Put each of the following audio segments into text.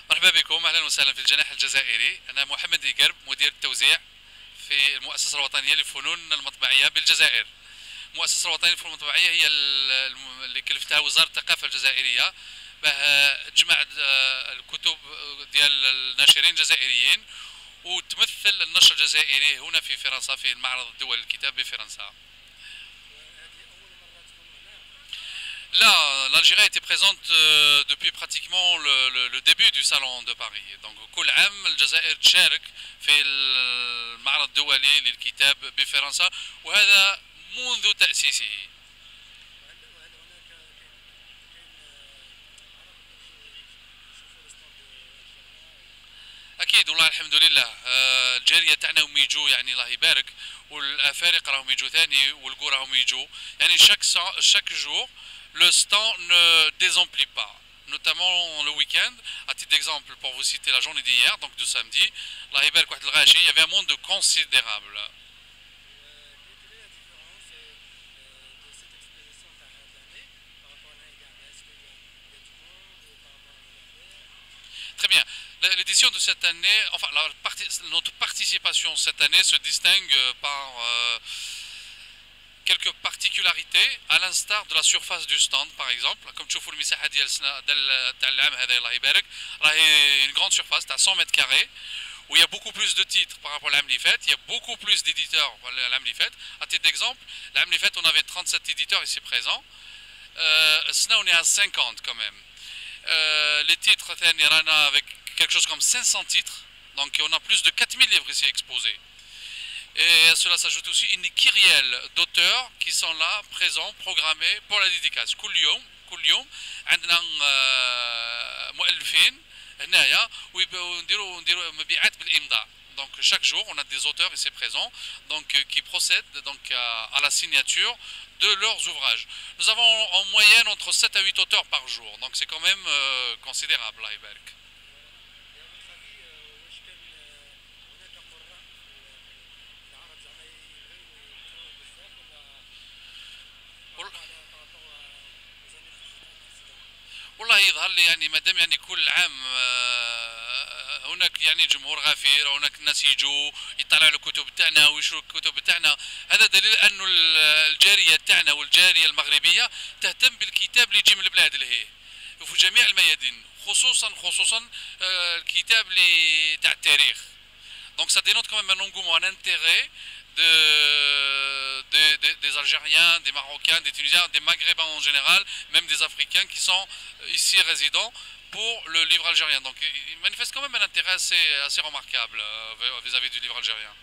مرحبا بكم، اهلا وسهلا في الجناح الجزائري. انا محمد إيقرب، مدير التوزيع في المؤسسه الوطنيه للفنون المطبعيه بالجزائر. المؤسسه الوطنيه للفنون المطبعيه هي اللي كلفتها وزاره الثقافه الجزائريه باه تجمع الكتب ديال الناشرين الجزائريين وتمثل النشر الجزائري هنا في فرنسا في المعرض الدولي للكتاب بفرنسا. Là, l'Algérie était présente depuis pratiquement le début du salon de Paris. Donc, كل عام الجزائر تشارك في المعرض الدولي للكتاب بفرنسا، وهذا منذ تأسيسه. اكيد والله الحمد لله. الجاليه تاعنا هم يجوا، يعني الله يبارك، والافارقه راهم يجوا ثاني، والقرى راهم يجوا. يعني chaque jour le stand ne désemplit pas, notamment le week-end. À titre d'exemple, pour vous citer la journée d'hier, donc de samedi, الله يبارك واحد الغاشي، il y avait un monde considérable. Très bien. L'édition de cette année, enfin notre participation cette année se distingue par quelques particularités, à l'instar de la surface du stand par exemple. Comme tu vois, une grande surface, à 100 mètres carrés, où il y a beaucoup plus de titres par rapport à l'Amlifet, il y a beaucoup plus d'éditeurs à l'Amlifet. À titre d'exemple, l'Amlifet, on avait 37 éditeurs ici présents. On est à 50 quand même. Les titres, avec quelque chose comme 500 titres, donc on a plus de 4000 livres ici exposés. Et à cela s'ajoute aussi une kyrielle d'auteurs qui sont là, présents, programmés pour la dédicace. كل يوم عندنا مؤلفين هنايا ونديروا مبيعات بالإمضاء. Donc chaque jour, on a des auteurs ici présents, donc qui procèdent donc à la signature de leurs ouvrages. Nous avons en moyenne entre 7 à 8 auteurs par jour, donc c'est quand même considérable là, Iberk. والله يظهر لي يعني مادام يعني كل عام هناك يعني جمهور غفير، هناك الناس يجوا يطلعوا الكتب تاعنا ويشروا الكتب تاعنا. هذا دليل انه الجاريه تاعنا والجاريه المغربيه تهتم بالكتاب اللي يجي من البلاد اللي هي وفي جميع الميادين، خصوصا الكتاب اللي تاع التاريخ. Donc ça dénote quand même un engouement, un intérêt des Algériens, des Marocains, des Tunisiens, des Maghrébins en général, même des Africains qui sont ici résidents pour le livre algérien. Donc il manifeste quand même un intérêt assez remarquable vis-à-vis du livre algérien.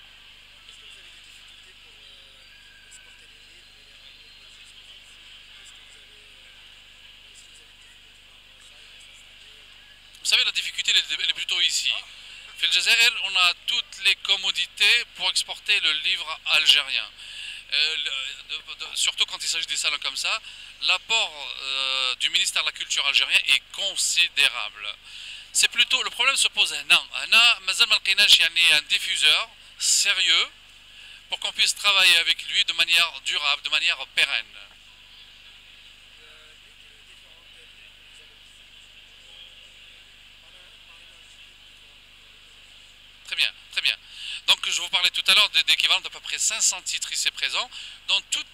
Vous savez, la difficulté elle est plutôt ici. Fil Jazair, on a toutes les commodités pour exporter le livre algérien. Surtout quand il s'agit des salons comme ça, l'apport du ministère de la Culture algérien est considérable. C'est plutôt, le problème se pose un diffuseur sérieux pour qu'on puisse travailler avec lui de manière durable, de manière pérenne. Très bien, très bien. Donc je vous parlais tout à l'heure d'équivalent d'à peu près 500 titres ici présents, dans toutes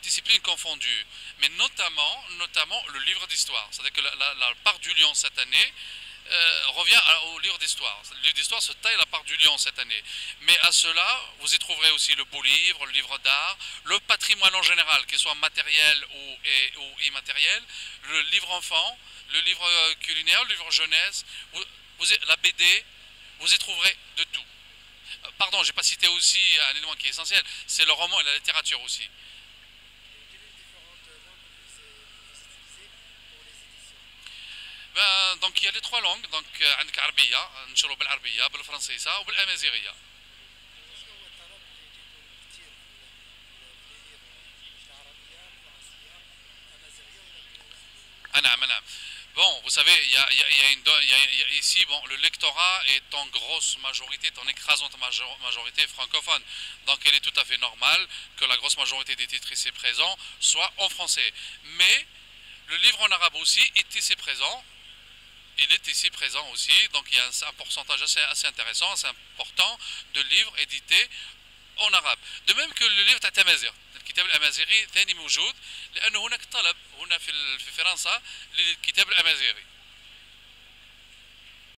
disciplines confondues, mais notamment le livre d'histoire. C'est-à-dire que la part du lion cette année revient au livre d'histoire. Le livre d'histoire se taille la part du lion cette année. Mais à cela, vous y trouverez aussi le beau livre, le livre d'art, le patrimoine en général, qu'il soit matériel ou immatériel, le livre enfant, le livre culinaire, le livre jeunesse, la BD, vous y trouverez de tout. Pardon, j'ai pas cité aussi un élément qui est essentiel, c'est le roman et la littérature aussi. Ben, donc il y a les trois langues, donc عندك عربية نشروا بالعربية بالفرنسية وبالأمازيغية. نعم نعم. Bon, vous savez, ici, bon, le lectorat est en grosse majorité, est en écrasante majorité francophone. Donc il est tout à fait normal que la grosse majorité des titres ici présents soient en français. Mais le livre en arabe aussi est ici présent. il est ici présent aussi, donc il y a un pourcentage assez intéressant, assez important de livres édités en arabe. De même que le livre تاع تمازيغ، الكتاب الأمازيغي ثاني موجود، لأنه هناك طلب هنا في فرنسا للكتاب الأمازيغي.